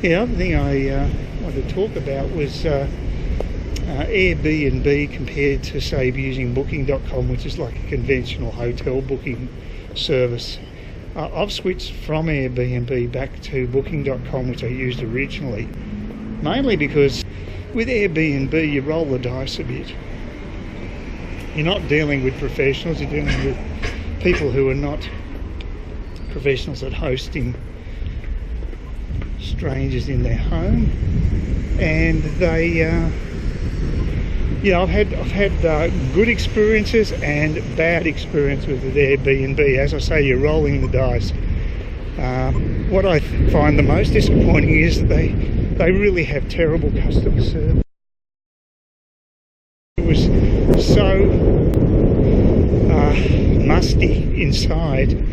The other thing I wanted to talk about was Airbnb compared to, say, using booking.com, which is like a conventional hotel booking service. I've switched from Airbnb back to booking.com, which I used originally, mainly because with Airbnb you roll the dice a bit. You're not dealing with professionals, you're dealing with people who are not professionals at hosting strangers in their home, and they I've had good experiences and bad experiences with Airbnb. As I say, you're rolling the dice. What I find the most disappointing is that they really have terrible customer service. It was so musty inside,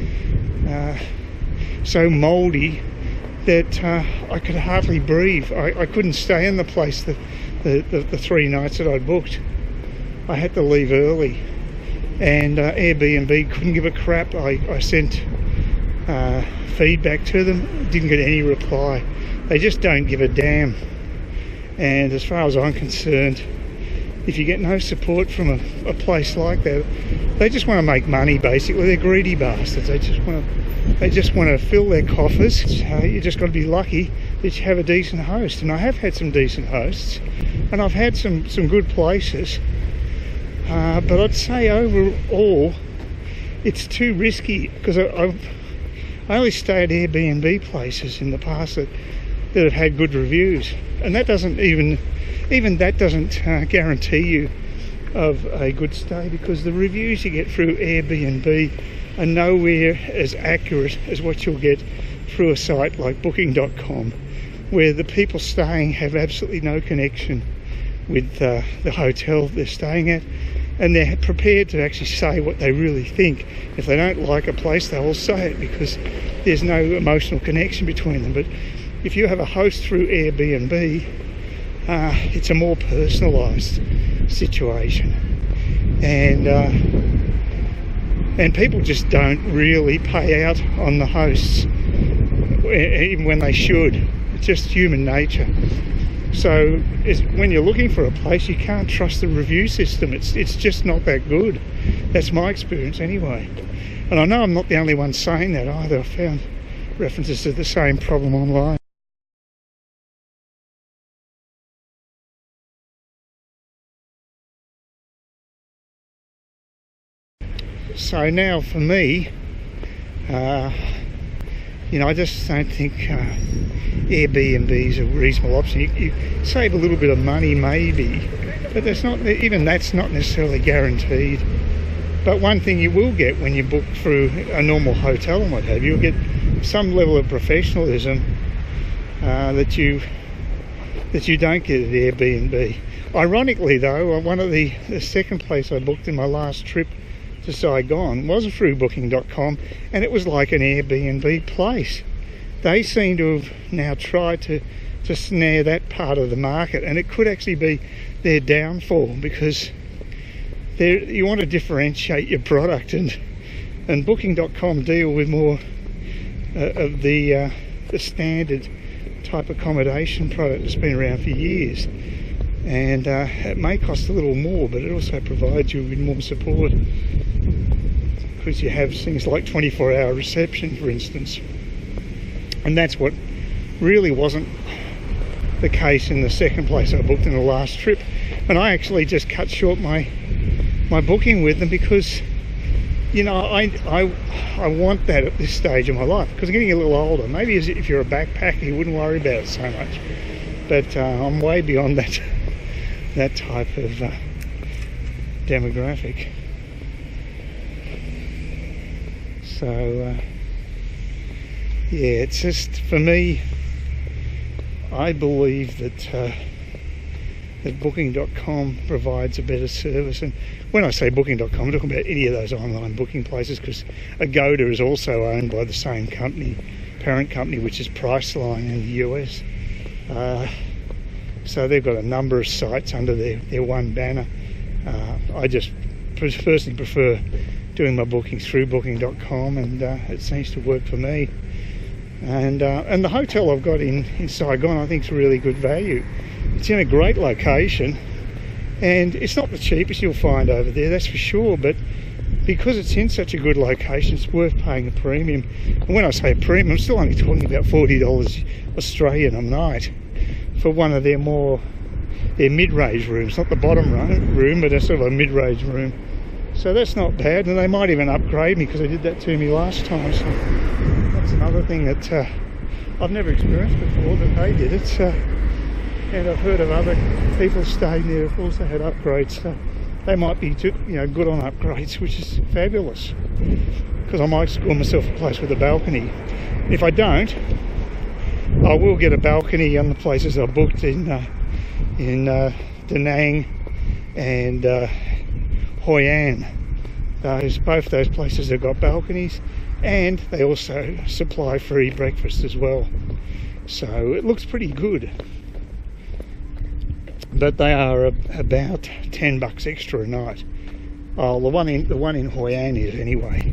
so mouldy, that I could hardly breathe. I couldn't stay in the place the 3 nights that I'd booked. I had to leave early, and Airbnb couldn't give a crap. I sent feedback to them, didn't get any reply. They just don't give a damn. And as far as I'm concerned, if you get no support from a place like that, they just want to make money. Basically, they're greedy bastards. They just want to fill their coffers. You just got to be lucky that you have a decent host. And I have had some decent hosts, and I've had some good places. But I'd say overall, it's too risky, because I only stay at Airbnb places in the past that have had good reviews, and that doesn't even that doesn't guarantee you of a good stay, because the reviews you get through Airbnb are nowhere as accurate as what you'll get through a site like booking.com, where the people staying have absolutely no connection with the hotel they're staying at, and they're prepared to actually say what they really think. If they don't like a place, they will say it, because there's no emotional connection between them. But if you have a host through Airbnb, it's a more personalised situation, and people just don't really pay out on the hosts, even when they should. It's just human nature. So when you're looking for a place, you can't trust the review system. It's just not that good. That's my experience anyway. And I know I'm not the only one saying that either. I found references to the same problem online. So now for me, I just don't think Airbnb is a reasonable option. You save a little bit of money maybe, but that's not necessarily guaranteed. But one thing you will get when you book through a normal hotel and what have you, you'll get some level of professionalism that you don't get at Airbnb. Ironically though, one of the second place I booked in my last trip to Saigon was through booking.com, and it was like an Airbnb place. They seem to have now tried to snare that part of the market, and it could actually be their downfall, because you want to differentiate your product, and booking.com deal with more of the standard type accommodation product that's been around for years, and it may cost a little more, but it also provides you with more support, because you have things like 24-hour reception, for instance. And that's what really wasn't the case in the second place I booked in the last trip. And I actually just cut short my booking with them, because I want that at this stage of my life, because I'm getting a little older. Maybe if you're a backpacker you wouldn't worry about it so much, but I'm way beyond that type of demographic. So yeah, it's just, for me, I believe that booking.com provides a better service. And when I say booking.com, I'm talking about any of those online booking places, because Agoda is also owned by the same company, parent company, which is Priceline in the US. So they've got a number of sites under their one banner. I just personally prefer doing my bookings through booking.com, and it seems to work for me. And the hotel I've got in Saigon I think is really good value. It's in a great location, and it's not the cheapest you'll find over there, that's for sure, but because it's in such a good location, it's worth paying a premium. And when I say a premium, I'm still only talking about $40 Australian a night for one of their mid-range rooms, not the bottom room, but a sort of a mid-range room. So that's not bad, and they might even upgrade me because they did that to me last time. So that's another thing that I've never experienced before, that they did it. And I've heard of other people staying there who've also had upgrades. So they might be good on upgrades, which is fabulous. Because I might score myself a place with a balcony. If I don't, I will get a balcony on the places I booked in Da Nang and Hoi An. Both those places have got balconies, and they also supply free breakfast as well. So it looks pretty good. But they are about $10 extra a night. Oh, the one in Hoi An is anyway.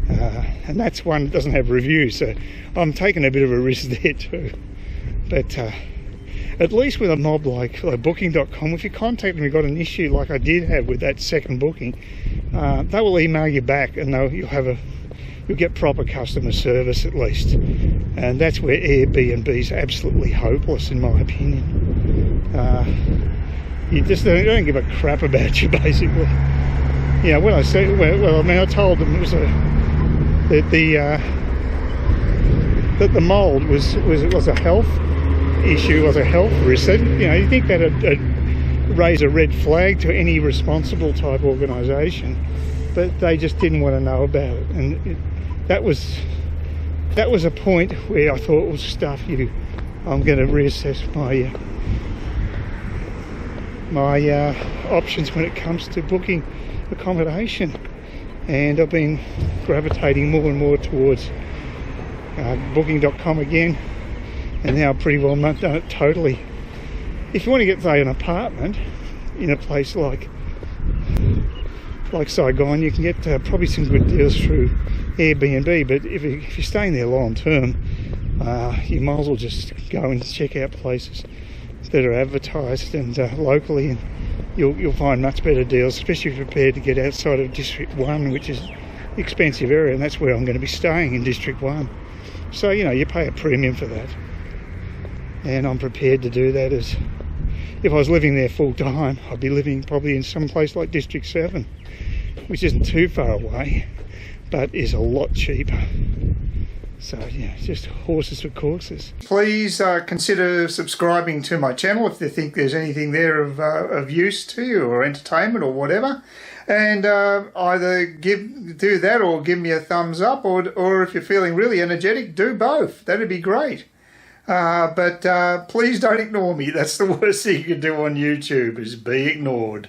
And that's one that doesn't have reviews, so I'm taking a bit of a risk there too. But at least with a mob like booking.com, if you contact them, you've got an issue like I did have with that second booking, they will email you back, and you'll get proper customer service at least. And that's where Airbnb is absolutely hopeless, in my opinion. You just don't give a crap about you, basically. When I say, I told them it was that the mould was a health issue, was a health risk. You think that'd raise a red flag to any responsible type organisation, but they just didn't want to know about it, and that was a point where I thought, well, stuff you, I'm going to reassess my options when it comes to booking accommodation. And I've been gravitating more and more towards booking.com again, and now I've pretty well done it totally. If you want to get, say, an apartment in a place like Saigon, you can get probably some good deals through Airbnb, but if you're staying there long term, you might as well just go and check out places that are advertised and locally, and you'll find much better deals, especially if you're prepared to get outside of District 1, which is an expensive area, and that's where I'm going to be staying, in District 1. So you pay a premium for that, and I'm prepared to do that. As if I was living there full time, I'd be living probably in some place like District 7, which isn't too far away, but is a lot cheaper. So just horses for courses. Please consider subscribing to my channel if you think there's anything there of use to you, or entertainment or whatever, and either do that or give me a thumbs up, or if you're feeling really energetic, do both. That'd be great. But please don't ignore me. That's the worst thing you can do on YouTube, is be ignored.